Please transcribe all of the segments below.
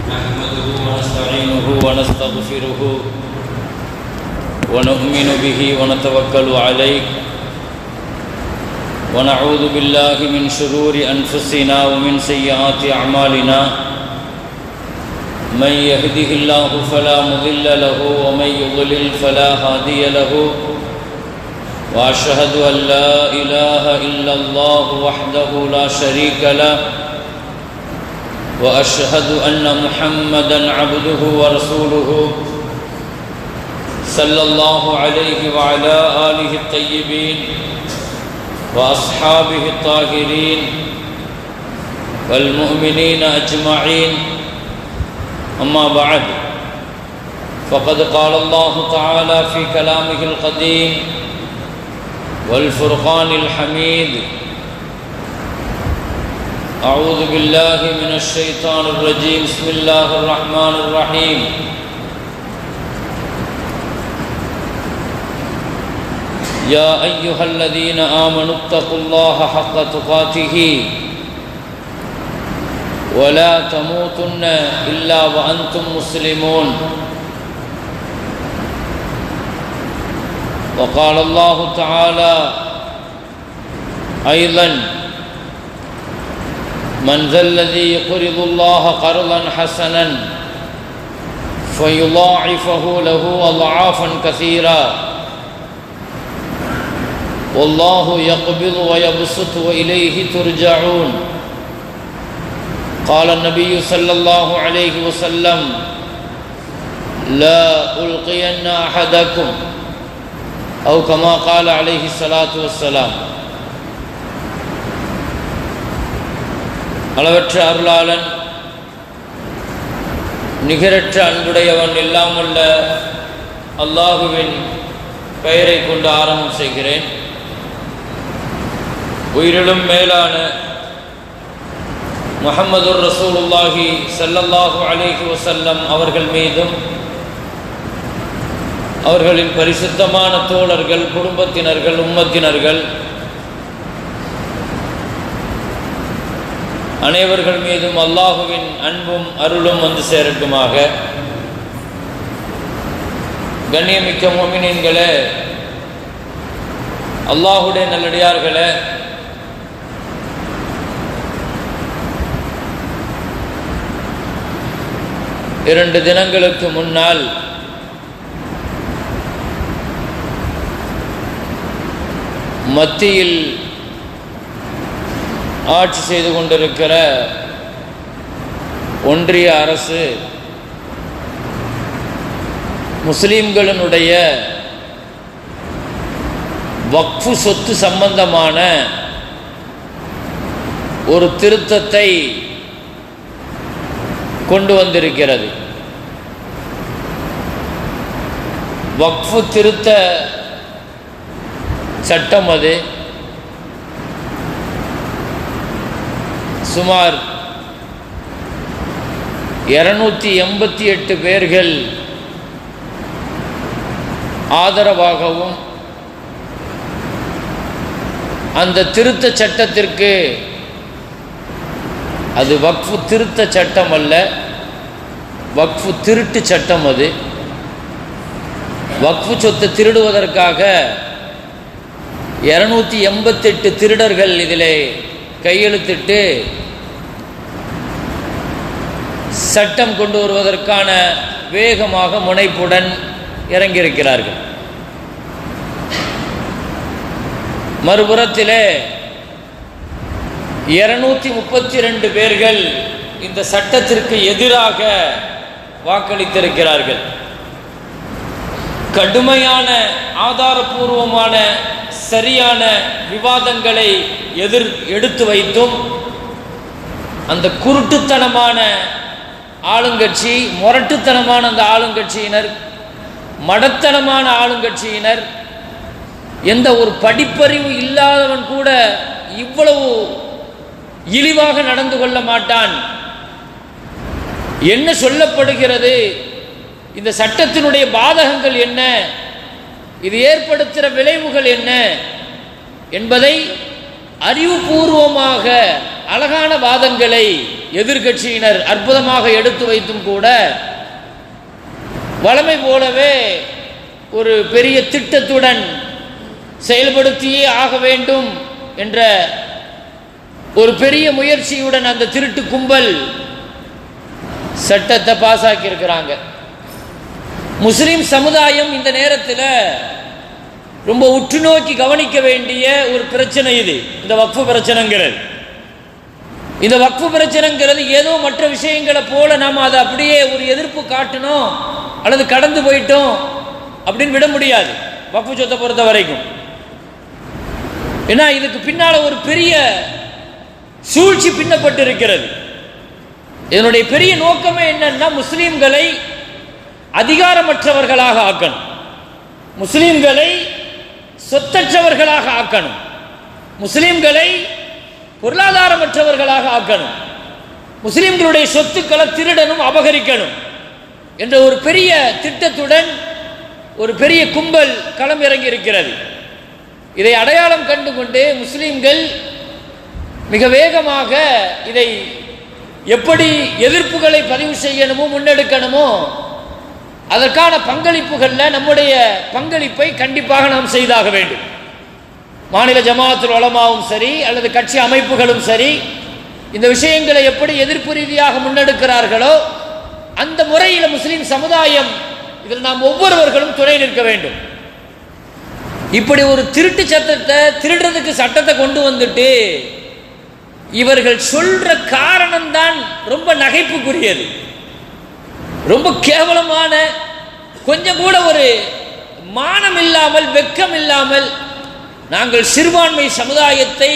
نحمده ونستعينه ونستغفره ونؤمن به ونتوكل عليه ونعوذ بالله من شرور أنفسنا ومن سيئات أعمالنا من يهده الله فلا مضل له ومن يضلل فلا هادي له وأشهد أن لا إله إلا الله وحده لا شريك له وأشهد أن محمدًا عبده ورسوله صلى الله عليه وعلى آله الطيبين وأصحابه الطاهرين والمؤمنين أجمعين أما بعد فقد قال الله تعالى في كلامه القديم والفرقان الحميد أعوذ بالله من الشيطان الرجيم بسم الله الرحمن الرحيم يا أيها الذين آمنوا اتقوا الله حق تقاته ولا تموتن إلا وأنتم مسلمون وقال الله تعالى أيضا من ذا الذي يقرض الله قرضا حسنا فيضاعفه له أضعافا كثيرا والله يقبض ويبسط وإليه ترجعون قال النبي صلى الله عليه وسلم لا ألقين أحدكم أو كما قال عليه الصلاة والسلام. அளவற்ற அருளாளன் நிகரற்ற அன்புடையவன் எல்லாம் உள்ள அல்லாஹுவின் பெயரை கொண்டு ஆரம்பம் செய்கிறேன். உயிரிலும் மேலான முஹம்மதுர் ரசூலுல்லாஹி ஸல்லல்லாஹு அலைஹி வஸல்லம் அவர்கள் மீதும் அவர்களின் பரிசுத்தமான தோழர்கள், குடும்பத்தினர்கள், உம்மத்தினர்கள் அனைவர்கள் மீதும் அல்லாஹுவின் அன்பும் அருளும் வந்து சேரட்டுமாக. கண்ணியமிக்க முஃமினீன்களே, அல்லாஹுடைய நல்லடியார்களே, இரண்டு தினங்களுக்கு முன்னால் மத்தியில் ஆட்சி செய்து கொண்டிருக்கிற ஒன்றிய அரசு முஸ்லிம்களினுடைய வக்ஃபு சொத்து சம்பந்தமான ஒரு திருத்தத்தை கொண்டு வந்திருக்கிறது. வக்ஃபு திருத்த சட்டம் அது சுமார் 288 பேர்கள் ஆதரவாகவும் அந்த திருத்த சட்டத்திற்கு, அது வக்ஃபு திருத்த சட்டம் அல்ல, வக்ஃபு திருட்டு சட்டம். அது வக்ஃபு சொத்தை திருடுவதற்காக 288 திருடர்கள் இதிலே கையெழுத்திட்டு சட்டம் கொண்டு வருவதற்கான வேகமாக முனைப்புடன் இறங்கியிருக்கிறார்கள். மறுபுறத்திலே 232 பேர்கள் இந்த சட்டத்திற்கு எதிராக வாக்களித்திருக்கிறார்கள். கடுமையான ஆதாரபூர்வமான சரியான விவாதங்களை எடுத்து வைத்தும் அந்த குருட்டுத்தனமான ஆளுங்கட்சி, முரட்டுத்தனமான அந்த ஆளுங்கட்சியினர், மடத்தனமான ஆளுங்கட்சியினர், எந்த ஒரு படிப்பறிவு இல்லாதவன் கூட இவ்வளவு இழிவாக நடந்து கொள்ள மாட்டான். என்ன சொல்லப்படுகிறது, இந்த சட்டத்தினுடைய பாதகங்கள் என்ன, இது ஏற்படுத்துகிற விளைவுகள் என்ன என்பதை அறிவுபூர்வமாக அழகான வாதங்களை எதிர்க்கட்சியினர் அற்புதமாக எடுத்து வைத்தும் கூட வழமை போலவே ஒரு பெரிய திட்டத்துடன் செயல்படுத்தியே ஆக வேண்டும் என்ற ஒரு பெரிய முயற்சியுடன் அந்த திருட்டு கும்பல் சட்டத்தை பாஸ் ஆக்கி இருக்கிறாங்க. முஸ்லிம் சமுதாயம் இந்த நேரத்தில் ரொம்ப உற்று நோக்கி கவனிக்க வேண்டிய ஒரு பிரச்சனை இது. இந்த வக்ஃபு பிரச்சனைங்கிறது, இந்த வக்ஃபு பிரச்சனைங்கிறது ஏதோ மற்ற விஷயங்களை போல நாம் அதை அப்படியே ஒரு எதிர்ப்பு காட்டணும் அல்லது கடந்து போயிட்டோம் அப்படின்னு விட முடியாது. வக்ஃபு சொத்தை பொறுத்த வரைக்கும் ஏன்னா இதுக்கு பின்னால ஒரு பெரிய சூழ்ச்சி பின்னப்பட்டு இருக்கிறது. இதனுடைய பெரிய நோக்கமே என்னன்னா, முஸ்லிம்களை அதிகாரமற்றவர்களாக ஆக்கணும், முஸ்லிம்களை சொத்தற்றவர்களாக ஆக்கணும், முஸ்லிம்களை பொருளாதாரமற்றவர்களாக ஆக்கணும், முஸ்லிம்களுடைய சொத்துக்களை திருடனும் அபகரிக்கணும் என்ற ஒரு பெரிய திட்டத்துடன் ஒரு பெரிய கும்பல் களம் இறங்கி இருக்கிறது. இதை அடையாளம் கண்டு கொண்டு முஸ்லிம்கள் மிக வேகமாக இதை எப்படி எதிர்ப்புகளை பதிவு செய்யணுமோ முன்னெடுக்கணுமோ அதற்கான பங்களிப்புகளில் நம்முடைய பங்களிப்பை கண்டிப்பாக நாம் செய்தாக வேண்டும். மாநில ஜமாஅத்துல் உலமாவும் சரி அல்லது கட்சி அமைப்புகளும் சரி இந்த விஷயங்களை எப்படி எதிர்ப்பு ரீதியாக முன்னெடுக்கிறார்களோ அந்த முறையில் முஸ்லிம் சமுதாயம் இதில் நாம் ஒவ்வொருவர்களும் துணை நிற்க வேண்டும். இப்படி ஒரு திருட்டு சட்டத்தை திருடுறதுக்கு சட்டத்தை கொண்டு வந்துட்டு இவர்கள் சொல்ற காரணம்தான் ரொம்ப நகைப்புக்குரியது, ரொம்ப கேவலமான, கொஞ்சம் கூட ஒரு மானம் இல்லாமல் வெக்கம் இல்லாமல் நாங்கள் சிறுபான்மை சமுதாயத்தை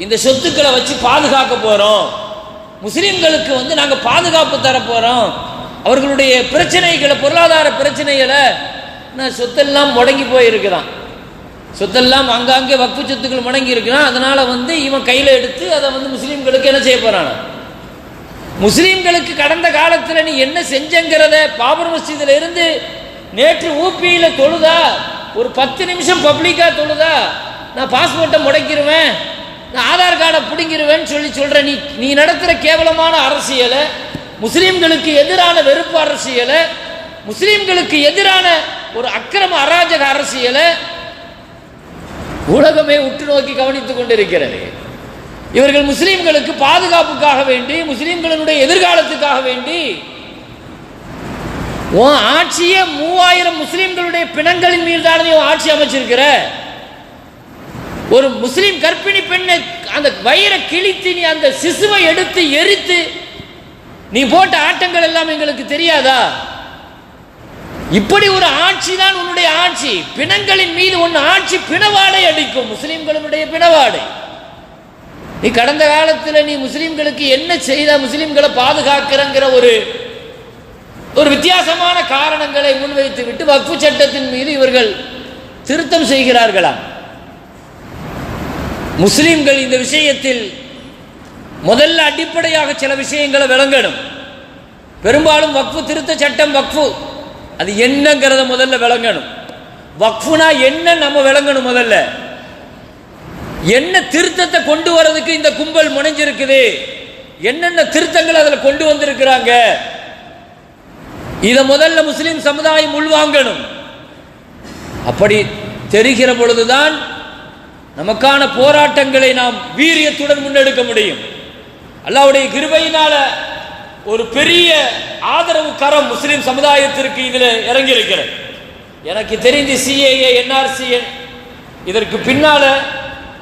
இந்த சொத்துக்களை வச்சு பாதுகாக்க போறோம், முஸ்லிம்களுக்கு நாங்கள் பாதுகாப்பு தர போறோம், அவர்களுடைய பிரச்சனைகளை பொருளாதார பிரச்சனைகளை சொத்தெல்லாம் முடங்கி போயிருக்கிறான், சொத்தெல்லாம் அங்கங்கே வக்ஃபு சொத்துக்கள் முடங்கி இருக்கிறான். அதனால இவன் கையில் எடுத்து அதை முஸ்லீம்களுக்கு என்ன செய்ய போறான்? முஸ்லீம்களுக்கு கடந்த காலத்தில் நீ என்ன செஞ்சங்கிறத பாபர் மஸ்ஜிதில் இருந்து நேற்று ஊபியில தொழுதா, ஒரு 10 நிமிஷம் பப்ளிக்கா தொழுதா, நான் பாஸ்போர்ட்டை முடக்கிடுவேன், நான் ஆதார் கார்டை பிடிங்கிருவேன்னு சொல்ற நீ நடத்துகிற கேவலமான அரசியலை, முஸ்லீம்களுக்கு எதிரான வெறுப்பு அரசியலை, முஸ்லீம்களுக்கு எதிரான ஒரு அக்கிரம அராஜக அரசியலை உலகமே உற்று நோக்கி கவனித்துக் கொண்டிருக்கிறது. இவர்கள் முஸ்லீம்களுக்கு பாதுகாப்புக்காக வேண்டி, முஸ்லீம்களுடைய எதிர்காலத்துக்காக வேண்டி ஆட்சியை 3000 முஸ்லீம்களுடைய பிணங்களின் மீது தான் ஆட்சி அமைச்சிருக்கிற. ஒரு முஸ்லீம் கர்ப்பிணி பெண்ணை அந்த வயிறை கிழித்து நீ அந்த சிசுவை எடுத்து எரித்து நீ போட்ட ஆட்டங்கள் எல்லாம் எங்களுக்கு தெரியாதா? இப்படி ஒரு ஆட்சி தான் உன்னுடைய ஆட்சி. பிணங்களின் மீது உன் ஆட்சி பிணவாடை அடிக்கும், முஸ்லிம்களுடைய பிணவாடை. நீ கடந்த காலத்தில் நீ முஸ்லிம்களுக்கு என்ன செய்த, முஸ்லிம்களை பாதுகாக்கிறங்கிற ஒரு வித்தியாசமான காரணங்களை முன்வைத்து விட்டு வக்ஃபு சட்டத்தின் மீது இவர்கள் திருத்தம் செய்கிறார்களா? முஸ்லிம்கள் இந்த விஷயத்தில் முதல்ல அடிப்படையாக சில விஷயங்களை விளங்கணும். பெரும்பாலும் வக்ஃபு திருத்த சட்டம், வக்ஃபு அது என்னங்கிறத முதல்ல விளங்கணும். வக்ஃபுனா என்ன நம்ம விளங்கணும். முதல்ல என்ன திருத்தத்தை கொண்டு வரதுக்கு இந்த கும்பல் முனைஞ்சிருக்குது, என்னென்ன திருத்தங்கள் அதில் கொண்டு வந்திருக்கிறாங்க, இதை முதல்ல முஸ்லிம் சமுதாயம் உள்வாங்கணும். அப்படி தெரிகிற பொழுதுதான் நமக்கான போராட்டங்களை நாம் வீரியத்துடன் முன்னெடுக்க முடியும். அல்லாஹ்வுடைய கிருபையினால ஒரு பெரிய ஆதரவு கரம் முஸ்லிம் சமுதாயத்திற்கு இதில் இறங்கி இருக்கிறது. எனக்கு தெரிந்து சிஏஏ, என்ஆர்சி, இதற்கு பின்னால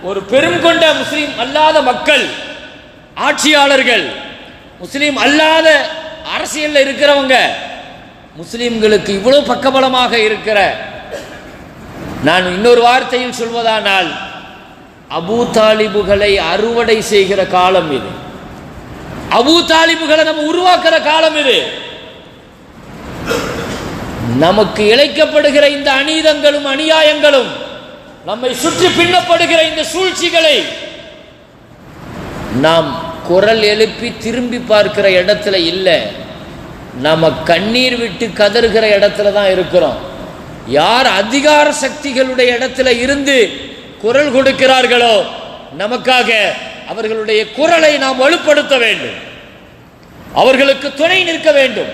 ஒரு பெரும் கொண்ட முஸ்லிம் அல்லாத மக்கள், ஆட்சியாளர்கள், முஸ்லிம் அல்லாத அரசியலில் இருக்கிறவங்க முஸ்லிம்களுக்கு இவ்வளவு பக்கபலமாக இருக்கிற, நான் இன்னொரு வார்த்தையில் சொல்வதானால் அபூ தாலிபுகளை அறுவடை செய்கிற காலம் இது. அபூ தாலிபுகளை நம்ம உருவாக்குற காலம் இது. நமக்கு இழைக்கப்படுகிற இந்த அநீதங்களும் அநியாயங்களும், நம்மை சுற்றி பின்னப்படுகிற இந்த சூழ்ச்சிகளை நாம் குரல் எழுப்பி திரும்பி பார்க்கிற இடத்துல இல்லை, நம்ம கண்ணீர் விட்டு கதறுகிற இடத்துல தான் இருக்கிறோம். யார் அதிகார சக்திகளுடைய இடத்துல இருந்து குரல் கொடுக்கிறார்களோ நமக்காக அவர்களுடைய குரலை நாம் வலுப்படுத்த வேண்டும். அவர்களுக்கு துணை நிற்க வேண்டும்,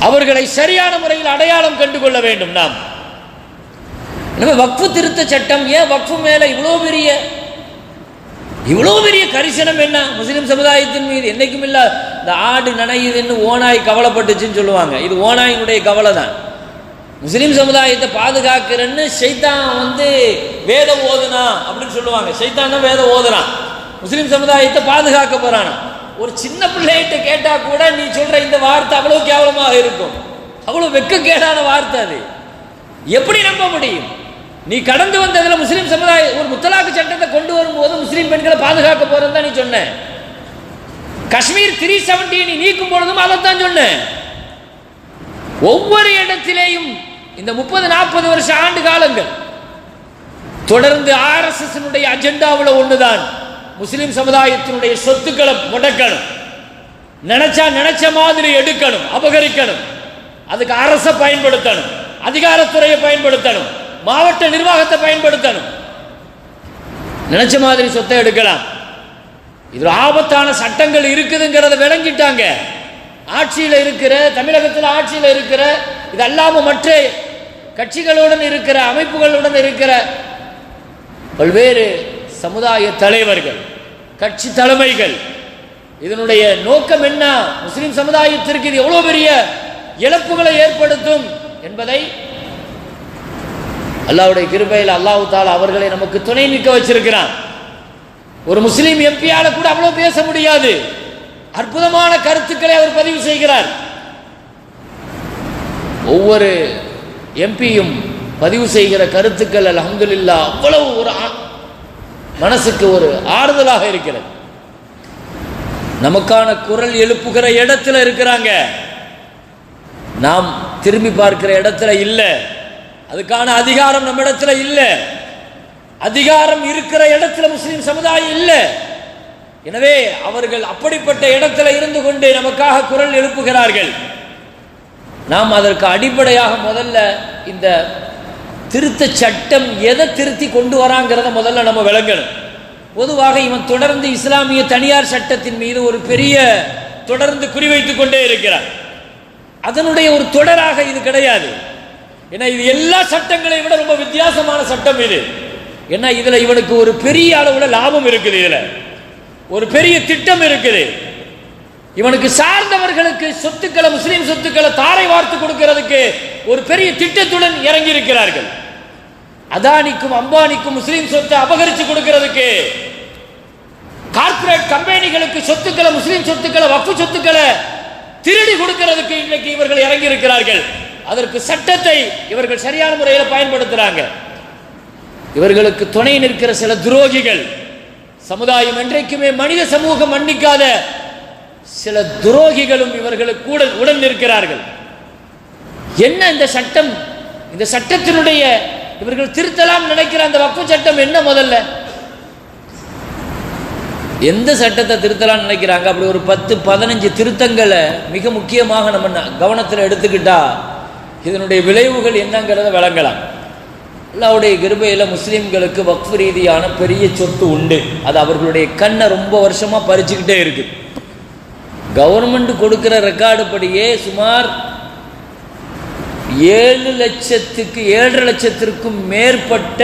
அவர்களை சரியான முறையில் அடையாளம் கண்டு கொள்ள வேண்டும். நாம் வக்ஃபு திருத்த சட்டம், ஏன் வக்ஃபு மேல இவ்வளோ பெரிய கரிசனம் என்ன? முஸ்லிம் சமுதாயத்தின் மீது என்னைக்கும் இல்ல. இந்த ஆடு நனையுதுன்னு ஓனாய் கவலைப்பட்டுச்சுன்னு சொல்லுவாங்க, இது ஓனாயினுடைய கவலை தான். முஸ்லிம் சமுதாயத்தை பாதுகாக்கிறன்னு ஷைத்தான் வேதம் ஓதுனா அப்படின்னு சொல்லுவாங்க. ஷைத்தான் தான் வேதம் ஓதுறான், முஸ்லிம் சமுதாயத்தை பாதுகாக்க போறானா. ஒரு சின்ன பிள்ளைகிட்ட கேட்டா கூட நீ சொல்ற இந்த வார்த்தை அவ்வளவு கேவலமாக இருக்கும், அவ்வளவு வெட்கக்கேடான வார்த்தை. அது எப்படி நம்ப முடியும்? நீ கடந்து வந்ததுல முஸ்லிம் சமுதாயம் ஒரு முத்தலாக்கு சட்டத்தை கொண்டு வரும்போது முஸ்லிம் பெண்களை பாதுகாக்க போறதுதான் நீ சொன்ன. காஷ்மீர் 370 நீ நீக்கும் பொழுதும் அதைத்தான் சொன்ன. ஒவ்வொரு இடத்திலேயும் இந்த 30-40 வருஷ ஆண்டு காலங்கள் தொடர்ந்து RSS அஜெண்டாவில் ஒண்ணுதான், முஸ்லிம் சமுதாயத்தினுடைய சொத்துக்களை முடக்கணும், நினைச்ச மாதிரி எடுக்கணும், அபகரிக்கணும். அதுக்கு அரசை பயன்படுத்தணும், அதிகாரத்துறையை பயன்படுத்தணும், மாவட்ட நிர்வாகத்தை பயன்படுத்தணும். நினைச்ச மாதிரி சொத்தை எடுக்கலாம். இது ஆபத்தான சட்டங்கள் இருக்குதுங்கிறத விளங்கிட்டாங்க. ஆட்சியில் இருக்கிற, தமிழகத்தில் ஆட்சியில் இருக்கிற, இது அல்லாம மற்ற கட்சிகளுடன் இருக்கிற, அமைப்புகளுடன் இருக்கிற பல்வேறு சமுதாய தலைவர்கள், கட்சி தலைமைகள், இதனுடைய நோக்கம் என்ன, முஸ்லிம் சமுதாயத்திற்கு இது எவ்வளவு பெரிய இழப்புகளை ஏற்படுத்தும் என்பதை அல்லாஹ்வுடைய கிருபையில் அல்லாஹ் தஆலா அவர்களை நமக்கு துணை நிற்க வச்சிருக்கிறான். ஒரு முஸ்லிம் எம்பியால கூட அவ்வளவு பேச முடியாது. அற்புதமான கருத்துக்களை அவர் பதிவு செய்கிறார். ஒவ்வொரு எம்பியும் பதிவு செய்கிற கருத்துக்கள் அல்ஹம்துலில்லாஹ் அவ்வளவு ஒரு மனசுக்கு ஒரு ஆறுதலாக இருக்கிறது. நமக்கான குரல் எழுப்புகிற இடத்துல இருக்கிறாங்க, நாம் திரும்பி பார்க்கிற இடத்துல இல்லை. அதுக்கான அதிகாரம் நம்ம இடத்துல இல்லை. அதிகாரம் இருக்கிற இடத்துல முஸ்லிம் சமுதாயம் இல்லை. எனவே அவர்கள் அப்படிப்பட்ட இடத்துல இருந்து கொண்டு நமக்காக குரல் எழுப்புகிறார்கள். நாம் அதற்கு அடிப்படையாக முதல்ல இந்த திருத்த சட்டம் எதை திருத்தி கொண்டு வராங்கிறத முதல்ல நம்ம விளங்கணும். பொதுவாக இவன் தொடர்ந்து இஸ்லாமிய தனியார் சட்டத்தின் மீது ஒரு பெரிய தொடர்ந்து குறிவைத்துக் கொண்டே இருக்கிறார். அதனுடைய ஒரு தொடராக இது கிடையாது. ஏன்னா இது எல்லா சட்டங்களை விட ரொம்ப வித்தியாசமான சட்டம் இது. ஏன்னா இதுல இவனுக்கு ஒரு பெரிய அளவுல லாபம் இருக்குது, இதுல ஒரு பெரிய திட்டம் இருக்குது. இவனுக்கு சார்ந்தவர்களுக்கு சொத்துக்களை, முஸ்லிம் சொத்துக்களை தாரை வார்த்து கொடுக்கிறதுக்கு ஒரு பெரிய திட்டத்துடன் இறங்கி இருக்கிறார்கள். அதானிக்கும் அம்பானிக்கும் முஸ்லிம் சொத்தை அபகரிச்சு கொடுக்கிறதுக்கு, கார்ப்பரேட் கம்பெனிகளுக்கு சொத்துக்களை, முஸ்லிம் சொத்துக்களை, வக்ஃபு சொத்துக்களை திருடி கொடுக்கிறதுக்கு இன்னைக்கு இவர்கள் இறங்கி இருக்கிறார்கள். அதற்கு சட்டத்தை இவர்கள் சரியான முறையில் பயன்படுத்துறாங்க. இவர்களுக்கு துணை நிற்கிற சில துரோகிகள், சமுதாயம் என்றைக்குமே மனித சமூகம் மன்னிக்காத சில துரோகிகளும் இவர்களுக்கு கூட உடன் நிற்கிறார்கள். என்ன இந்த சட்டம்? இந்த சட்டத்தினுடைய இவர்கள் திருத்தலாம் நினைக்கிற அந்த வக்ஃபு சட்டம் என்ன? முதல்ல எந்த சட்டத்தை திருத்தலாம் நினைக்கிறாங்க? அப்படி ஒரு 10-15 திருத்தங்களை மிக முக்கியமாக நம்ம கவனத்தில் எடுத்துக்கிட்டா இதனுடைய விளைவுகள் என்னங்கிறத விளங்கலாம். அல்லாஹ்வுடைய கிருபையில் முஸ்லிம்களுக்கு வக்ஃப் ரீதியான பெரிய சொத்து உண்டு. அது அவர்களுடைய கண்ணை ரொம்ப வருஷமா பறிச்சுக்கிட்டே இருக்கு. கவர்மெண்ட் கொடுக்கிற ரெக்கார்டு படியே சுமார் 7 லட்சத்திற்கும் மேற்பட்ட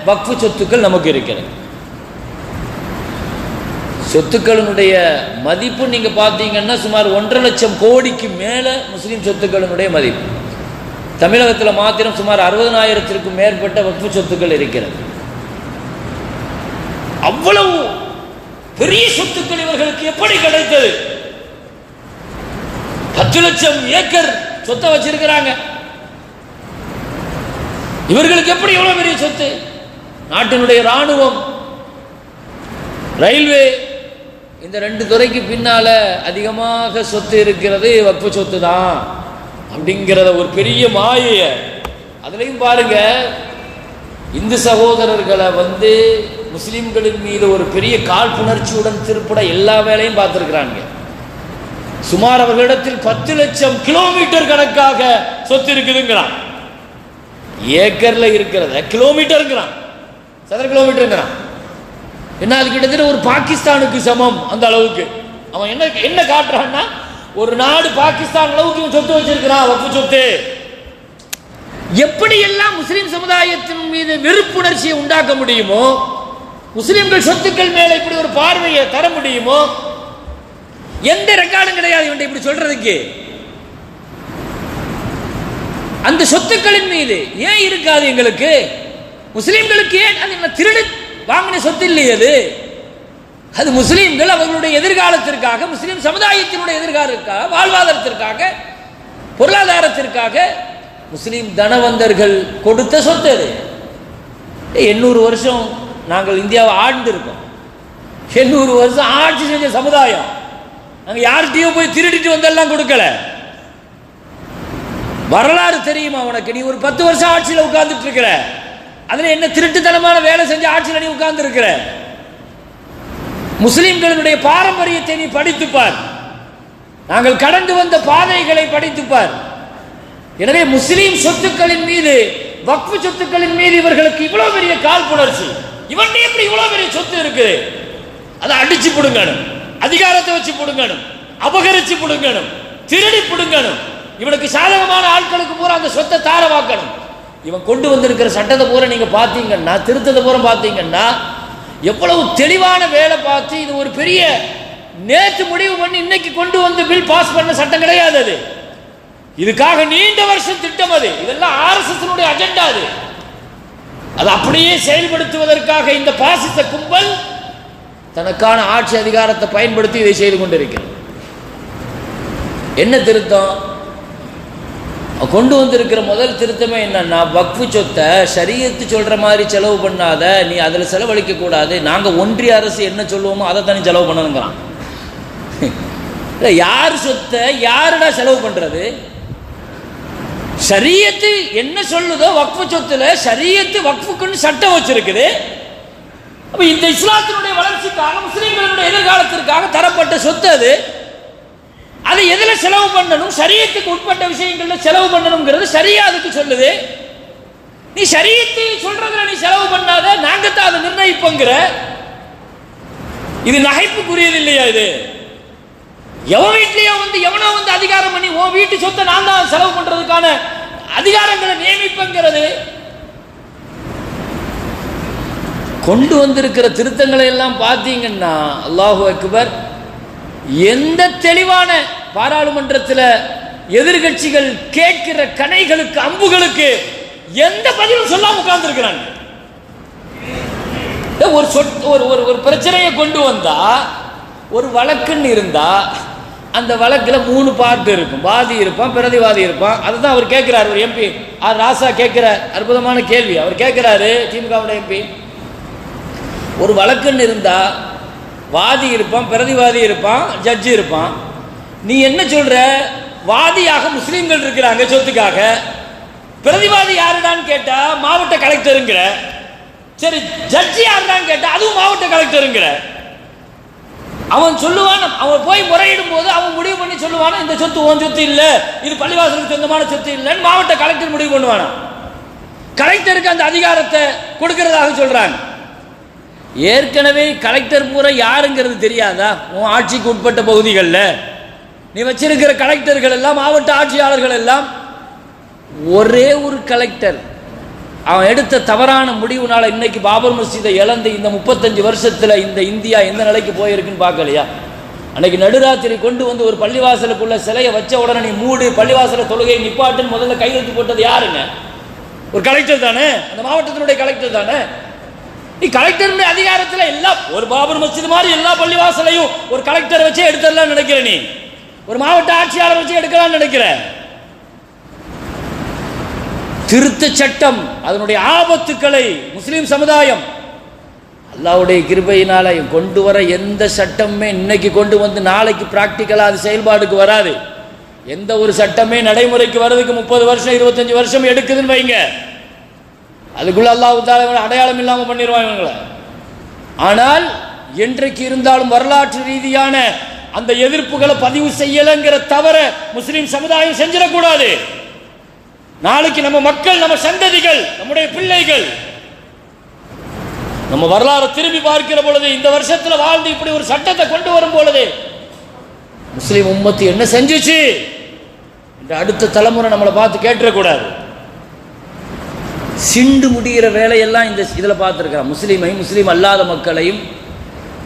வக்ஃப் சொத்துக்கள் நமக்கு இருக்கிறது. சொத்துக்களினுடைய மதிப்பு நீங்க பார்த்தீங்கன்னா சுமார் 1.5 லட்சம் கோடிக்கு மேல முஸ்லிம் சொத்துக்களினுடைய மதிப்பு. தமிழகத்தில் மாத்திரம் சுமார் 60,000த்திற்கும் மேற்பட்ட வக்ஃபு சொத்துக்கள் இருக்கிறது. அவ்வளவு பெரிய சொத்துக்கள் இவர்களுக்கு எப்படி கிடைத்தது? 10 லட்சம் ஏக்கர் சொத்தை வச்சிருக்கிறாங்க. இவர்களுக்கு எப்படி எவ்வளவு பெரிய சொத்து? நாட்டினுடைய ராணுவம், ரயில்வே, இந்த 2 துறைக்கு பின்னால அதிகமாக சொத்து இருக்கிறது வக்ஃபு சொத்து தான் அப்படிங்கிறத ஒரு பெரிய மாயை. அதுலயும் பாருங்க, இந்து சகோதரர்களை முஸ்லிம்களின் மீது ஒரு பெரிய காழ்ப்புணர்ச்சியுடன் திருப்பட எல்லா வேலையும் பார்த்திருக்கிறாங்க. சுமார் அவர்களிடத்தில் 10 லட்சம் கிலோமீட்டர் கணக்காக சொத்து இருக்குதுங்கிறான். ஏக்கர்ல இருக்கிறத கிலோமீட்டருங்கிறான், சதுர கிலோமீட்டருங்கிறான். என்ன அது கிட்டத்தட்ட ஒரு பாகிஸ்தானுக்கு சமம் அந்த அளவுக்கு. அவன் என்ன என்ன காட்டுறான்னா, ஒரு நாடு பாகிஸ்தான் அளவுக்கு இவன் சொத்து வச்சிருக்கிறான், வக்ஃபு சொத்து. எப்படியெல்லாம் முஸ்லிம் சமுதாயத்தின் மீது வெறுப்புணர்ச்சியை உண்டாக்க முடியுமோ, முஸ்லிம்கள் சொத்துக்கள் மேல இப்படி ஒரு பார்வையை தர முடியுமோ, எந்த ரெக்கார்டும் கிடையாது இவன் இப்படி சொல்றதுக்கு. அந்த சொத்துக்களின் மீது ஏன் இருக்காது எங்களுக்கு? முஸ்லிம்களுக்கு ஏன் அது திருடு வாங்கின சொத்து இல்லையே அது? அது முஸ்லிம்கள் அவர்களுடைய எதிர்காலத்திற்காக, முஸ்லிம் சமுதாயத்தினுடைய எதிர்காலத்திற்காக, வாழ்வாதாரத்திற்காக, பொருளாதாரத்திற்காக முஸ்லிம் தனவந்தர்கள் கொடுத்த சொத்து அது. 800 வருஷம் நாங்கள் இந்தியாவை ஆண்டு இருக்கோம். 800 வருஷம் ஆட்சி செஞ்ச சமுதாயம். நாங்கள் யார்கிட்டயும் போய் திருடிட்டு வந்தெல்லாம் கொடுக்கல. வரலாறு தெரியுமா உனக்கு? நீ ஒரு 10 வருஷம் ஆட்சியில் உட்கார்ந்துட்டு இருக்கிற, அதுல என்ன திருட்டுத்தனமான வேலை செஞ்ச ஆட்சியில் நீ உட்கார்ந்து இருக்கிற? முஸ்லிம்களுடைய பாரம்பரியத்தை நீ படித்துப்பார், நாங்கள் கடந்து வந்த பாதைகளை படித்துப்பார். எனவே முஸ்லிம் சொத்துக்களின் மீது, வக்ஃபு சொத்துக்களின் மீது இவர்களுக்கு இவ்வளவு பெரிய காழ்ப்புணர்ச்சி. இவன் எப்படி இவ்வளவு பெரிய சொத்து இருக்குது? அதை அடிச்சு புடுங்கணும், அதிகாரத்தை வச்சு புடுங்கணும், அபகரிச்சு புடுங்கணும், திருடி புடுங்கணும். இவனுக்கு சாதகமான ஆட்களுக்கு பூரா அந்த சொத்தை தாரவாக்கணும். இவன் கொண்டு வந்திருக்கிற சட்டத்தை பூரா நீங்க பாத்தீங்கன்னா, திருத்தத்தை பூரா பாத்தீங்கன்னா, எவ்வளவு தெளிவான வேலை பார்த்து, இது ஒரு பெரிய நேற்று முடிவு பண்ணி இன்னைக்கு கொண்டு வந்து பில் பாஸ் பண்ண சட்டம் கிடையாது. அது இதுக்காக நீண்ட வருஷம் திட்டம். அது இதெல்லாம் ஆர்எஸ்எஸ் அஜெண்டா. அது அப்படியே செயல்படுத்துவதற்காக இந்த பாசிச கும்பல் தனக்கான ஆட்சி அதிகாரத்தை பயன்படுத்தி இதை செய்து கொண்டிருக்கிறது. என்ன திருத்தம் கொண்டு வந்திருக்கிற முதல் திருத்தமே என்னன்னா, வக்ஃபு சொத்தை ஷரியத்து சொல்ற மாதிரி செலவு பண்ணாத, நீ அதுல செலவழிக்க கூடாது, நாங்க ஒன்றிய அரசு என்ன சொல்லுவோமோ அதை தனி செலவு பண்ணணுங்கிறான். யார் சொத்தை யாருடா செலவு பண்றது? ஷரியத்து என்ன சொல்லுதோ வக்ஃபு சொத்துல, ஷரியத்து வக்ஃபுக்குன்னு சட்டம் வச்சிருக்குது. அப்ப இந்த இஸ்லாத்தினுடைய வளர்ச்சிக்காக, முஸ்லிம்களுடைய எதிர்காலத்திற்காக தரப்பட்ட சொத்து அது. அதை எதுல செலவு பண்ணணும்? ஷரியத்துக்கு உட்பட்ட விஷயங்கள்ல செலவு பண்ணணும்ங்கிறது ஷரியா அதுக்கு சொல்லுது. நீ ஷரியத்தை சொல்றதுல நீ செலவு பண்ணாத, நாங்க தான் அதை நிர்ணயிப்போங்கிற. இது நகைப்புக்குரியது இல்லையா? இது எவன் வீட்லயோ வந்து எவனோ வந்து அதிகாரம் பண்ணி உன் வீட்டு சொத்தை நான் தான் செலவு பண்றதுக்கான அதிகாரங்களை நியமிப்பங்கிறது. கொண்டு வந்திருக்கிற திருத்தங்களை எல்லாம் பார்த்தீங்கன்னா, அல்லாஹு அக்பர், எந்த தெளிவான பாராளுமன்றத்தில் எதிர்கட்சிகள் கேட்கிற கணைகளுக்கு, அம்புகளுக்கு எந்த பதிலும் சொல்லாம உட்கார்ந்து இருக்கிறாங்க. ஒரு பிரச்சனையை கொண்டு வந்தா, ஒரு வழக்குன்னு இருந்தா அந்த வழக்குல 3 பார்ட் இருக்கும். வாதி இருப்பான், பிரதிவாதி இருப்பான். அதுதான் அவர் கேட்கிறார். ஒரு எம்பி ஆர் ராசா கேட்கிற அற்புதமான கேள்வி. அவர் கேட்கிறாரு, திமுகவுடைய எம்பி, ஒரு வழக்குன்னு இருந்தா வாதி இருப்பான், பிரதிவாதி இருப்பான், ஜட்ஜி இருப்பான். நீ என்ன சொல்ற? வாதியாக முஸ்லீம்கள் இருக்கிறாங்க சொத்துக்காக, பிரதிவாதி யாருடான்னு கேட்டா மாவட்ட கலெக்டருங்கிற. சரி, ஜட்ஜி யாருடான்னு கேட்டா அதுவும் மாவட்ட கலெக்டருங்கிற. அவன் சொல்லுவான், அவன் போய் முறையிடும் போது அவன் முடிவு பண்ணி சொல்லுவானா, இந்த சொத்து உன் சொத்து இல்ல, இது பள்ளிவாசலுக்கு சொந்தமான சொத்து இல்லைன்னு மாவட்ட கலெக்டர் முடிவு பண்ணுவானா. கலெக்டருக்கு அந்த அதிகாரத்தை கொடுக்கிறதாக சொல்றாங்க. ஏற்கனவே கலெக்டர் பூரா யாருங்கிறது தெரியாதா? உன் ஆட்சிக்கு உட்பட்ட பகுதிகளில் நீ வச்சிருக்கிற கலெக்டர்கள் எல்லாம், மாவட்ட ஆட்சியாளர்கள் எல்லாம் ஒரே ஒரு கலெக்டர். அவன் எடுத்த தவறான முடிவுனால இன்னைக்கு பாபர் மஸ்ஜிதை இழந்து இந்த 35 வருஷத்துல இந்த இந்தியா எந்த நிலைக்கு போயிருக்குன்னு பார்க்கலையா? அன்னைக்கு நடுராத்திரி கொண்டு வந்து ஒரு பள்ளிவாசலுக்குள்ள சிலையை வச்ச உடனே நீ மூடு, பள்ளிவாசல தொழுகை நிப்பாட்டுன்னு முதல்ல கையெழுத்து போட்டது யாருங்க? ஒரு கலெக்டர் தானே, அந்த மாவட்டத்தினுடைய கலெக்டர் தானே. நீ கலெக்டருடைய அதிகாரத்தில் எல்லாம், ஒரு பாபர் மஸ்ஜித் மாதிரி எல்லா பள்ளிவாசலையும் ஒரு கலெக்டர் வச்சே எடுத்துடலாம் நினைக்கிற, நீ ஒரு மாவட்ட ஆட்சியாளர் வச்சு எடுக்கலாம் நினைக்கிற. திருத்த சட்டம் அதனுடைய ஆபத்துக்களை முஸ்லிம் சமுதாயம் அல்லாஹ்வுடைய கிருபையினால கொண்டு வர எந்த சட்டமே இன்னைக்கு கொண்டு வந்து நாளைக்கு பிராக்டிக்கலா அது செயல்பாடுக்கு வராது. எந்த ஒரு சட்டமே நடைமுறைக்கு வர்றதுக்கு 30 வருஷம் 25 வருஷம் எடுக்குதுன்னு வைங்க. அதுக்குள்ள அல்லாஹ் தஆலா அடையாளம் இல்லாம பண்ணிடுவாங்க இவங்களை. ஆனால் என்றைக்கு இருந்தாலும் வரலாற்று ரீதியான அந்த எதிர்ப்புகளை பதிவு செய்யலங்கிற தவற முஸ்லிம் சமுதாயம் செஞ்சிடக்கூடாது. நாளைக்கு நம்ம மக்கள், நம்ம சந்ததிகள், நம்முடைய பிள்ளைகள் நம்ம வரலாறு திரும்பி பார்க்கிற பொழுது, இந்த வருஷத்துல வாழ்ந்து இப்படி ஒரு சட்டத்தை கொண்டு வரும் பொழுது முஸ்லீம் உம்மத்து என்ன செஞ்சுச்சு இந்த அடுத்த தலைமுறை நம்மளை பார்த்து கேட்டுறக்கூடாது. சிண்டு முடிகிற வேலையெல்லாம் இந்த இதில் பார்த்துருக்கிறான். முஸ்லீம் அல்லாத மக்களையும்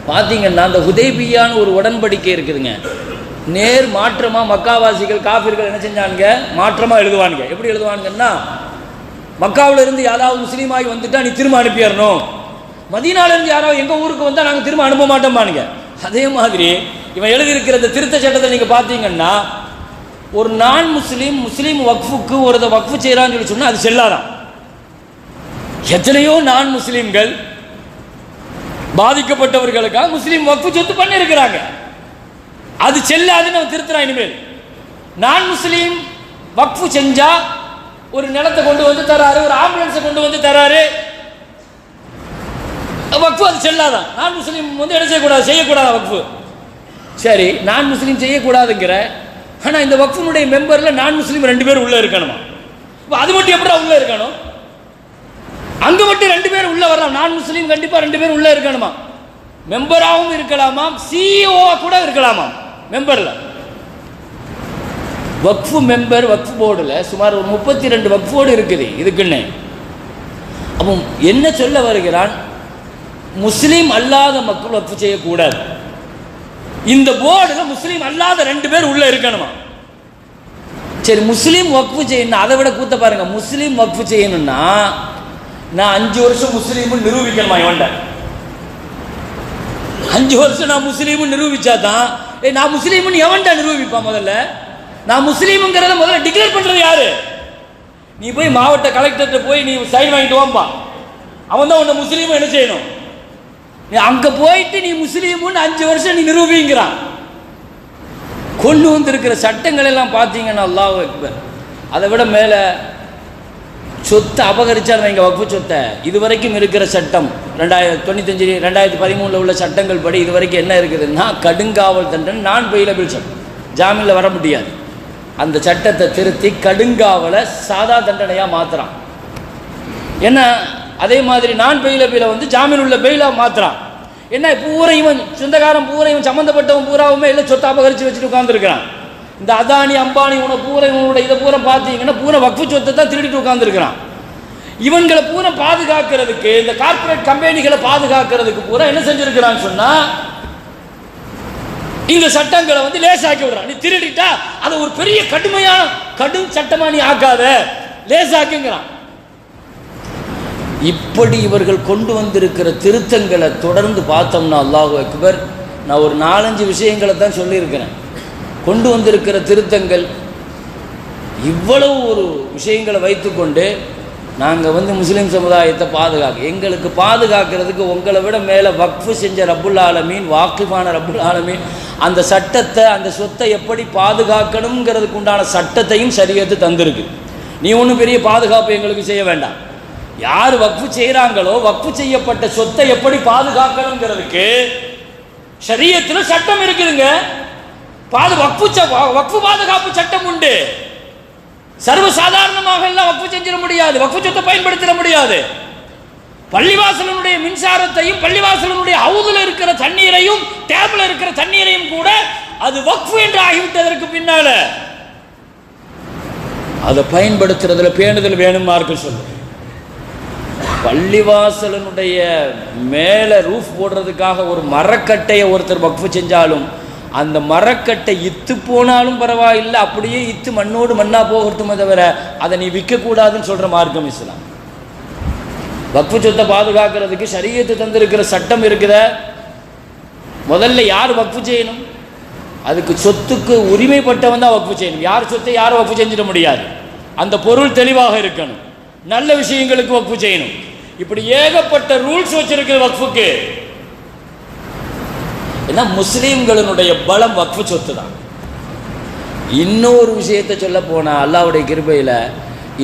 பார்த்தீங்கன்னா அந்த ஹுதைபியான்னு ஒரு உடன்படிக்கை இருக்குதுங்க. நேர் மாற்றமாக மக்காவாசிகள் காஃபிர்கள் என்ன செஞ்சானுங்க, மாற்றமாக எழுதுவானுங்க. எப்படி எழுதுவானுங்கன்னா, மக்காவில் இருந்து யாராவது முஸ்லீமாகி வந்துட்டா நீ திரும்ப அனுப்பிடணும், மதீனாவிலிருந்து யாராவது எங்கள் ஊருக்கு வந்தால் நாங்கள் திரும்ப அனுப்ப மாட்டோமானுங்க. அதே மாதிரி இவன் எழுதியிருக்கிற இந்த திருத்த சட்டத்தை நீங்கள் பார்த்தீங்கன்னா, ஒரு நான் முஸ்லீம் வக்ஃபுக்கு ஒரு வக்ஃபு செய்கிறான்னு சொல்லி சொன்னால் அது செல்லாதான். எத்தனையோ நான் முஸ்லீம்கள் பாதிக்கப்பட்டவர்களுக்காக முஸ்லீம் வக்ஃபு சொத்து பண்ணியிருக்கிறாங்க. அது செல்லாதுன்னு அவன் திருத்துறான். இனிமேல் நான் முஸ்லீம் வக்ஃபு செஞ்சா ஒரு நிலத்தை கொண்டு வந்து தராரு, ஒரு ஆம்புலன்ஸை கொண்டு வந்து தராரு, வக்ஃபு அது செல்லாதான். நான் முஸ்லீம் வந்து என்ன செய்யக்கூடாது வக்ஃபு. சரி, நான் முஸ்லீம் செய்யக்கூடாதுங்கிற, ஆனால் இந்த வக்ஃபுனுடைய மெம்பரில் நான் முஸ்லீம் 2 பேர் உள்ளே இருக்கணுமா? இப்போ அது மட்டும் எப்படி உள்ளே இருக்கணும்? அங்கே மட்டும் 2 பேர் உள்ளே வரலாம். நான் முஸ்லீம் கண்டிப்பாக 2 பேர் உள்ளே இருக்கணுமா? மெம்பராகவும் இருக்கலாமாம், சிஇஓ கூட இருக்கலாமாம். மெம்பரில் வக்ஃபு மெம்பர் வக்ஃபு போர்டில் சுமார் ஒரு 32 வக்ஃபு போர்டு இருக்குது இதுக்குன்னு. அப்போ என்ன சொல்ல வருகிறான், முஸ்லீம் அல்லாத மக்கள் வக்ஃபு செய்யக்கூடாது. இந்த போர்டில் முஸ்லீம் அல்லாத 2 பேர் உள்ள இருக்கணுமா? சரி, முஸ்லீம் வக்ஃபு செய்யணும், அதை விட கூத்த பாருங்க. முஸ்லீம் வக்ஃபு செய்யணும்னா நான் 5 வருஷம் முஸ்லீம் நிரூபிக்கணுமா? இவன்ட 5 வருஷம் நான் முஸ்லீம் நிரூபிச்சா தான் நான் முஸ்லீம் எவன்டா நிரூபிப்பான்? முதல்ல நான் முஸ்லீம்ங்கிறத முதல்ல டிக்ளேர் பண்றது யாரு? நீ போய் மாவட்ட கலெக்டர்கிட்ட போய் நீ சைன் வாங்கிட்டு வாம்பா, அவன் தான் உன்னை முஸ்லீம் என்ன செய்யணும். நீ அங்க போயிட்டு நீ முஸ்லீம்னு 5 வருஷம் நீ நிரூபிங்கிறான். கொண்டு வந்திருக்கிற சட்டங்கள் எல்லாம் பார்த்தீங்கன்னா அல்லாஹ் அக்பர். அதை விட மேல சொத்தை அபகரிச்சார் இங்க வக்ஃபு சொத்தை. இதுவரைக்கும் இருக்கிற சட்டம் 2095 2013 உள்ள சட்டங்கள் படி இதுவரைக்கும் என்ன இருக்குதுன்னா, கடுங்காவல் தண்டனை, நான் பெயிலபிள் சட்டம், ஜாமீனில் வர முடியாது. அந்த சட்டத்தை திருத்தி கடுங்காவலை சாதா தண்டனையாக மாற்றுறான். என்ன அதே மாதிரி நான் பெயிலபில வந்து ஜாமீன் உள்ள பெயிலாக மாற்றுறான். என்ன பூரா இவன் சொந்தக்காரன் பூரா இவன் சம்மந்தப்பட்டவன் பூராவுமே இல்லை சொத்தை அபகரித்து வச்சுட்டு உட்காந்துருக்கிறான். இந்த அதானி அம்பானி உன பூரா இவனோட இதை பூரா பார்த்தீங்கன்னா பூரா வக்ஃபு சொத்தை தான் திருடிட்டு உட்காந்துருக்கிறான். இவன்களை பூரா பாதுகாக்கிறதுக்கு, இந்த கார்பரேட் கம்பெனிகளை பாதுகாக்கிறதுக்கு பூரா என்ன செஞ்சிருக்கிறான்னு சொன்னா, இந்த சட்டங்களை வந்து லேசாக்கி விடுறான். நீ திருடிட்டா அதை ஒரு பெரிய கடும் சட்டமா நீ ஆக்காத, லேசாக்குங்கிறான். இப்படி இவர்கள் கொண்டு வந்திருக்கிற திருத்தங்களை தொடர்ந்து பார்த்தோம்னா அல்லாஹு அக்பர், நான் ஒரு 4-5 விஷயங்களை தான் சொல்லியிருக்கிறேன். கொண்டு வந்திருக்கிற திருத்தங்கள் இவ்வளவு ஒரு விஷயங்களை வைத்துக்கொண்டு நாங்கள் வந்து முஸ்லீம் சமுதாயத்தை எங்களுக்கு பாதுகாக்கிறதுக்கு உங்களை விட மேலே வக்ஃபு செஞ்ச ரப்புல் ஆலமீன், வாக்கிஃபான ரப்புல் ஆலமீன் அந்த சட்டத்தை, அந்த சொத்தை எப்படி பாதுகாக்கணுங்கிறதுக்கு உண்டான சட்டத்தையும் ஷரியத்து தந்திருக்கு. நீ ஒன்றும் பெரிய பாதுகாப்பு எங்களுக்கு செய்ய வேண்டாம். யார் வக்ஃபு செய்கிறாங்களோ வக்ஃபு செய்யப்பட்ட சொத்தை எப்படி பாதுகாக்கணுங்கிறதுக்கு ஷரியத்தில் சட்டம் இருக்குதுங்க. வக்ஃபு பாதுகாப்பு சட்டம் உண்டு. சர்வசாதாரணமாக எல்லாம் வக்ஃபு செஞ்சிட முடியாது, வக்ஃபு சொத்தை பயன்படுத்திட முடியாது. பள்ளிவாசலனுடைய மின்சாரத்தையும் பள்ளிவாசலனுடைய ஹவுதுல இருக்கிற தண்ணீரையும் டேப்ல இருக்கிற தண்ணீரையும் கூட அது வக்ஃபு என்று ஆகிவிட்டதற்கு பின்னால அதை பயன்படுத்துறதுல பேணுதல் வேணும் மார்க்க சொல்லு. பள்ளிவாசலனுடைய மேல ரூஃப் போடுறதுக்காக ஒரு மரக்கட்டையை ஒருத்தர் வக்ஃபு செஞ்சாலும் அந்த மரக்கட்டை இத்து போனாலும் பரவாயில்லை, அப்படியே இத்து மண்ணோடு மண்ணா போகட்டுமே தவிர அதை நீ விற்கக்கூடாதுன்னு சொல்ற மார்க்கம் இஸ்லாம். வக்ஃபு சொத்தை பாதுகாக்கிறதுக்கு ஷரியத்து தந்திருக்கிற சட்டம் இருக்குத. முதல்ல யார் வக்ஃபு செய்யணும்? அதுக்கு சொத்துக்கு உரிமைப்பட்டவன் தான் வக்ஃபு செய்யணும். யார் சொத்தை யாரும் வக்ஃபு செஞ்சிட முடியாது. அந்த பொருள் தெளிவாக இருக்கணும். நல்ல விஷயங்களுக்கு வக்ஃபு செய்யணும். இப்படி ஏகப்பட்ட ரூல்ஸ் வச்சிருக்கிற வக்ஃபுக்கு. ஏன்னா முஸ்லீம்களுடைய பலம் வக்ஃபு சொத்து தான். இன்னொரு விஷயத்தை சொல்ல போனா அல்லாஹ்வுடைய கிருபையில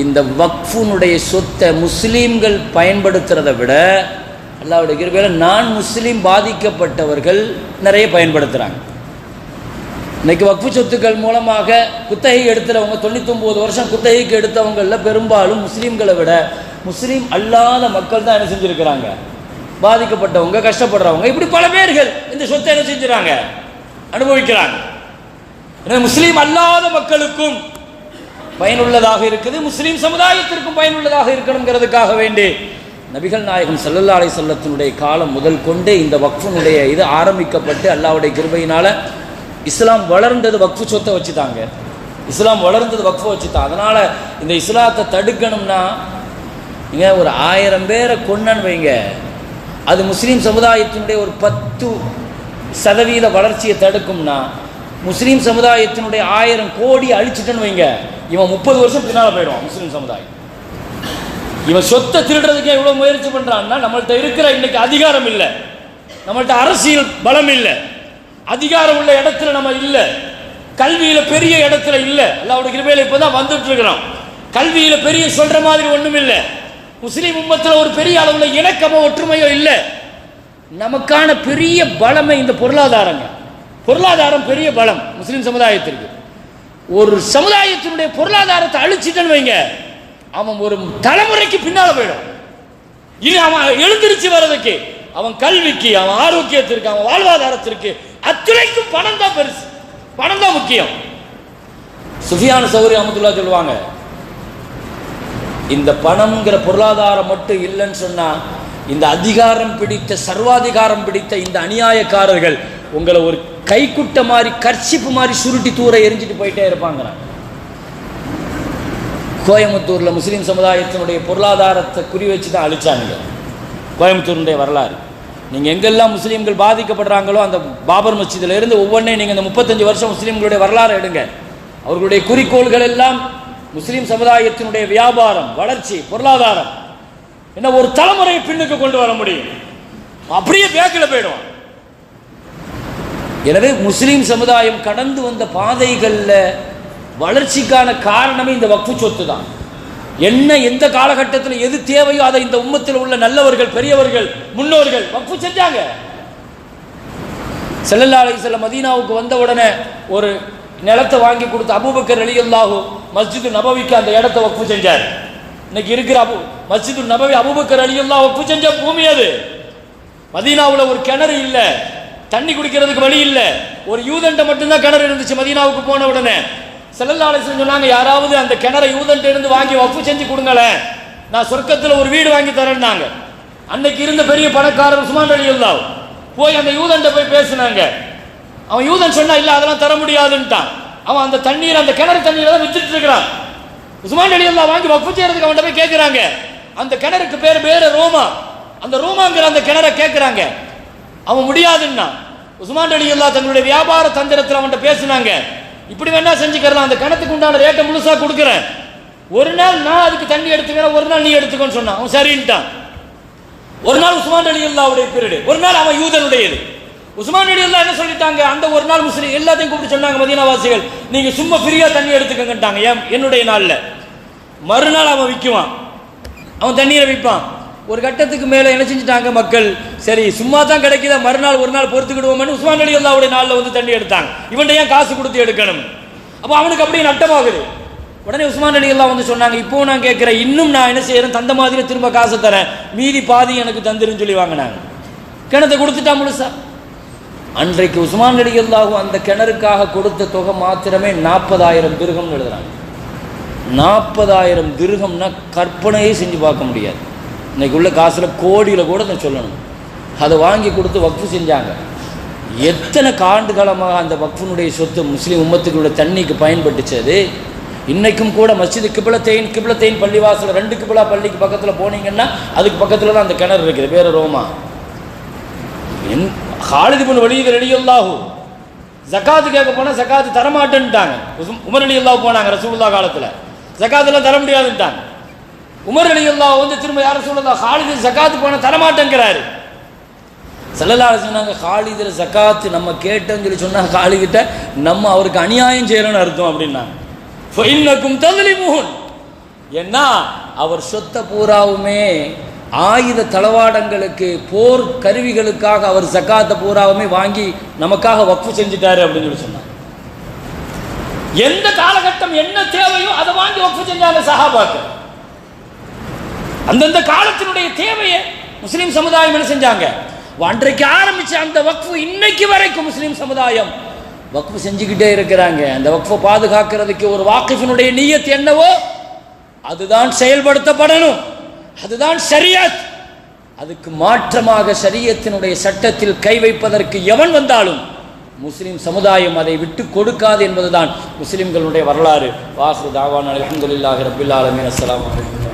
இந்த வக்ஃபுனுடைய சொத்தை முஸ்லீம்கள் பயன்படுத்துறதை விட அல்லாஹ்வுடைய கிருபையில நான் முஸ்லீம் பாதிக்கப்பட்டவர்கள் நிறைய பயன்படுத்துறாங்க. இன்னைக்கு வக்ஃபு சொத்துக்கள் மூலமாக குத்தகை எடுத்துறவங்க 99 வருஷம் குத்தகைக்கு எடுத்தவங்கள பெரும்பாலும் முஸ்லீம்களை விட முஸ்லீம் அல்லாத மக்கள் தான் என்ன செஞ்சிருக்கிறாங்க, பாதிக்கப்பட்டவங்க, கஷ்டப்படுறவங்க, இப்படி பல பேர்கள் இந்த சொத்தை என்ன செஞ்சுறாங்க, அனுபவிக்கிறாங்க. எனவே முஸ்லீம் அல்லாத மக்களுக்கும் பயனுள்ளதாக இருக்குது, முஸ்லீம் சமுதாயத்திற்கும் பயனுள்ளதாக இருக்கணுங்கிறதுக்காக வேண்டி நபிகள் நாயகம் ஸல்லல்லாஹு அலைஹி வஸல்லத்தினுடைய காலம் முதல் கொண்டே இந்த வக்ஃபினுடைய இது ஆரம்பிக்கப்பட்டு அல்லாஹ்வுடைய கிருபையினால இஸ்லாம் வளர்ந்தது வக்ஃபு சொத்தை வச்சுட்டாங்க. இஸ்லாம் வளர்ந்தது வக்ஃபை வச்சுட்டான். அதனால இந்த இஸ்லாத்தை தடுக்கணும்னா நீங்க ஒரு 1000 பேரை கொன்னன்னு வைங்க, அது முஸ்லீம் சமுதாயத்தினுடைய ஒரு 10% வளர்ச்சியை தடுக்கும்னா, முஸ்லீம் சமுதாயத்தினுடைய 1000 கோடி அழிச்சிட்டன்னு வைங்க, இவன் 30 வருஷம் பின்னால போயிடுவான். முஸ்லீம் சமுதாயம் இவன் சொத்தை திருடுறதுக்கே எவ்வளவு முயற்சி பண்றான்னா, நம்மள்ட்ட இருக்கிற இன்னைக்கு அதிகாரம் இல்லை, நம்மள்ட்ட அரசியல் பலம் இல்லை, அதிகாரம் உள்ள இடத்துல நம்ம இல்லை, கல்வியில பெரிய இடத்துல இல்லை. அல்லாஹ்வுடைய கிருபையில இப்பதான் வந்துட்டு இருக்கிறோம். கல்வியில பெரிய சொல்ற மாதிரி ஒண்ணும் இல்லை. முஸ்லீம் உம்மத்துல ஒரு பெரிய அளவுல இணக்கமோ ஒற்றுமையோ இல்லை. நமக்கான பெரிய பலமே இந்த பொருளாதாரங்க. பொருளாதாரம் பெரிய பலம் முஸ்லீம் சமுதாயத்திற்கு. ஒரு சமுதாயத்தினுடைய பொருளாதாரத்தை அழிச்சிட்டன்னு வைங்க, அவன் ஒரு தலைமுறைக்கு பின்னால போயிடும். இனி அவன் எழுந்திருச்சு வர்றதுக்கு, அவன் கல்விக்கு, அவன் ஆரோக்கியத்திற்கு, அவன் வாழ்வாதாரத்திற்கு அத்துணைக்கும் பணம் தான் பெருசு, பணம் தான் முக்கியம். சுஃபியான் சௌரி ரஹ்மத்துல்லாஹி சொல்லுவாங்க, இந்த பணம்ங்கிற பொருளாதாரம் மட்டும் இல்லைன்னு சொன்னா, இந்த அதிகாரம் பிடித்த சர்வாதிகாரம் பிடித்த இந்த அநியாயக்காரர்கள் உங்களை ஒரு கைக்குட்ட மாதிரி கர்ச்சிப்பு மாதிரி சுருட்டி தூர எரிஞ்சிட்டு போயிட்டே இருப்பாங்க. கோயம்புத்தூர்ல முஸ்லீம் சமுதாயத்தினுடைய பொருளாதாரத்தை குறி வச்சு தான் அழிச்சாங்க. கோயம்புத்தூருடைய வரலாறு நீங்க எங்கெல்லாம் முஸ்லீம்கள் பாதிக்கப்படுறாங்களோ அந்த பாபர் மஸ்ஜிதில் இருந்து ஒவ்வொன்றையும் நீங்க இந்த 35 வருஷம் முஸ்லீம்களுடைய வரலாறு எடுங்க. அவர்களுடைய குறிக்கோள்கள் எல்லாம் முஸ்லீம் சமுதாயத்தினுடைய வியாபாரம், வளர்ச்சி, பொருளாதாரம். என்ன ஒரு தலைமுறையை பின்னுக்கு கொண்டு வர முடியும், அப்படியே பேக்கில் போயிடும். எனவே முஸ்லீம் சமுதாயம் கடந்து வந்த பாதைகளில் வளர்ச்சிக்கான காரணமே இந்த வக்ஃபு சொத்து தான். என்ன எந்த காலகட்டத்தில் எது தேவையோ அதை இந்த உம்மத்தில் உள்ள நல்லவர்கள், பெரியவர்கள், முன்னோர்கள் வக்ஃபு செஞ்சாங்க. ஸல்லல்லாஹு அலைஹி வஸல்லம் மதீனாவுக்கு வந்த உடனே ஒரு நிலத்தை வாங்கி கொடுத்து அபூபக்கர் ரலியல்லாஹு மஸ்ஜிது நபவிக்கு அந்த இடத்தை வக்ஃபு செஞ்சார். இன்னைக்கு இருக்கிற மஸ்ஜிது நபவி அபூபக்கர் ரலியல்லாஹு வக்ஃபு செஞ்ச பூமி அது. மதீனாவில் ஒரு கிணறு இல்லை, தண்ணி குடிக்கிறதுக்கு வழி இல்லை, ஒரு யூதன்ட்ட மட்டும்தான் கிணறு இருந்துச்சு. மதீனாவுக்கு போன உடனே ஸல்லல்லாஹு அலைஹி வஸல்லம் சொன்னாங்க, யாராவது அந்த கிணறை யூதன்ட்ட இருந்து வாங்கி வக்ஃபு செஞ்சு கொடுங்களேன், நான் சொர்க்கத்தில் ஒரு வீடு வாங்கி தரேன்னாங்க. அன்னைக்கு இருந்த பெரிய பணக்காரர் உஸ்மான் ரலியல்லாஹு போய் அந்த யூதன்ட்ட போய் பேசினாங்க. அவன் யூதன் சொன்னா இல்ல அதெல்லாம் தர முடியாதுன்ட்டான். அவன் அந்த தண்ணீர், அந்த கிணறு தண்ணீரை தான் வித்துட்டு இருக்கிறான். உஸ்மான் ரலியல்லாஹு வாங்கி வக்ஃபு செய்யறதுக்கு அவன்கிட்ட போய் கேட்கிறாங்க. அந்த கிணறுக்கு பேரு ரோமா. அந்த ரோமாங்கிற அந்த கிணறை கேட்கிறாங்க. அவன் முடியாதுன்னா உஸ்மான் ரலியல்லாஹு தங்களுடைய வியாபார தந்திரத்தில் அவன்கிட்ட பேசினாங்க. இப்படி வேணா செஞ்சுக்கலாம், அந்த கணத்துக்கு உண்டான ரேட்டை முழுசா கொடுக்குறேன், ஒரு நாள் நான் அதுக்கு தண்ணி எடுத்துக்கிறேன், ஒரு நாள் நீ எடுத்துக்கோன்னு சொன்னான். அவன் சரின்ட்டான். ஒரு நாள் உஸ்மான் ரலியல்லாஹுடைய பீரியடு, ஒரு நாள் அவன் யூதனுடையது. உஸ்மான் ரலியல்லாஹு என்ன சொல்லிட்டாங்க, அந்த ஒரு நாள் முஸ்லிம் எல்லாத்தையும் கூப்பிட்டு சொன்னாங்க, மதீனாவாசிகள் நீங்க சும்மா ஃப்ரீயா தண்ணி எடுத்துக்கங்கட்டாங்க என்னுடைய நாள்ல. மறுநாள் அவன் விற்குவான், அவன் தண்ணீரை விற்பான். ஒரு கட்டத்துக்கு மேல என்ன செஞ்சுட்டாங்க மக்கள், சரி சும்மா தான் கிடைக்குதா, மறுநாள் ஒரு நாள் பொறுத்துக்கிடுவோம்னு உஸ்மான் ரலியல்லாஹுடைய நாளில் வந்து தண்ணி எடுத்தாங்க. இவன்ட்ட ஏன் காசு கொடுத்து எடுக்கணும், அப்போ அவனுக்கு அப்படியே நட்டமாகுது. உடனே உஸ்மான் ரலியல்லாஹு வந்து சொன்னாங்க, இப்போ நான் கேட்கிறேன், இன்னும் நான் என்ன செய்யறேன், தந்த மாதிரி திரும்ப காசு தரேன், மீதி பாதி எனக்கு தந்துருன்னு சொல்லி வாங்கினாங்க. கிணத்தை கொடுத்துட்டா முழுசா. அன்றைக்கு உஸ்மான் ரலியல்லாஹு அந்த கிணறுக்காக கொடுத்த தொகை மாத்திரமே 40,000 திர்ஹம்னு எழுதுறாங்க. 40,000 திர்ஹம்னா கற்பனையே செஞ்சு பார்க்க முடியாது. இன்னைக்கு உள்ள காசுல கோடியில் கூட நான் சொல்லணும். அதை வாங்கி கொடுத்து வக்ஃபு செஞ்சாங்க. எத்தனை ஆண்டு காலமாக அந்த வக்ஃபினுடைய சொத்து முஸ்லீம் உம்மத்துக்குள்ள தண்ணிக்கு பயன்பட்டுச்சது. இன்னைக்கும் கூட மஸ்ஜிது கிப்லத்தைன் பள்ளிவாசல் 2 கிப்லா பள்ளிக்கு பக்கத்தில் போனீங்கன்னா அதுக்கு பக்கத்தில் தான் அந்த கிணறு இருக்குது, பேரு ரோமா. காலித் இப்னு வலீத் ரலியல்லாஹு ஜகாத்து கேட்க போனால் ஜகாத்து தரமாட்டேன்ட்டாங்க. உமர் ரலியல்லாஹு போனாங்க ரசூலுல்லாஹ் காலத்தில், ஜகாத்தெல்லாம் தர முடியாதுன்ட்டாங்க. உமர் ரலியல்லாஹு வந்து திரும்ப யார் ரசூலுல்லாஹ் காலித் ஜகாத்து போனால் தரமாட்டேங்கிறாரு. ஸல்லல்லாஹு அலைஹி வஸல்லம் சொன்னாங்க, காலிதில் ஜகாத்து நம்ம கேட்டோன்னு சொல்லி சொன்னாங்க, காலிகிட்ட நம்ம அவருக்கு அநியாயம் செய்யறோன்னு அர்த்தம் அப்படின்னாங்க. ஃபஇன்னக்கும் தஸ்லிமூன், ஏன்னா அவர் சொத்தை பூராவுமே ஆயுத தளவாடங்களுக்கு, போர் கருவிகளுக்காக அவர் ஜகாத்தை பூராவுமே வாங்கி நமக்காக வக்ஃபு செஞ்சுட்டாரு அப்படின்னு சொல்லி சொன்னாங்க. எந்த காலகட்டம் என்ன தேவையோ அதை வாங்கி வக்ஃபு செஞ்சாங்க சஹாபாக்கள். அந்தந்த காலத்தினுடைய தேவையை முஸ்லீம் சமுதாயம் என்ன செஞ்சாங்க, அன்றைக்கு ஆரம்பிச்ச அந்த வக்ஃபு இன்னைக்கு வரைக்கும் முஸ்லீம் சமுதாயம் வக்ஃப் செஞ்சுக்கிட்டே இருக்கிறாங்க. அந்த வக்ஃபை பாதுகாக்கிறதுக்கு ஒரு வாக்கிஃபினுடைய நியத் என்னவோ அதுதான் செயல்படுத்தப்படணும். அதுதான் ஷரியத். அதுக்கு மாற்றமாக ஷரியத்தினுடைய சட்டத்தில் கை வைப்பதற்கு எவன் வந்தாலும் முஸ்லிம் சமுதாயம் அதை விட்டு கொடுக்காது என்பதுதான் முஸ்லிம்களுடைய வரலாறு. வாஹிரு தாவானா அல்ஹம்துலில்லாஹி ரப்பில் ஆலமீன். அஸ்ஸலாமு அலைக்கும்.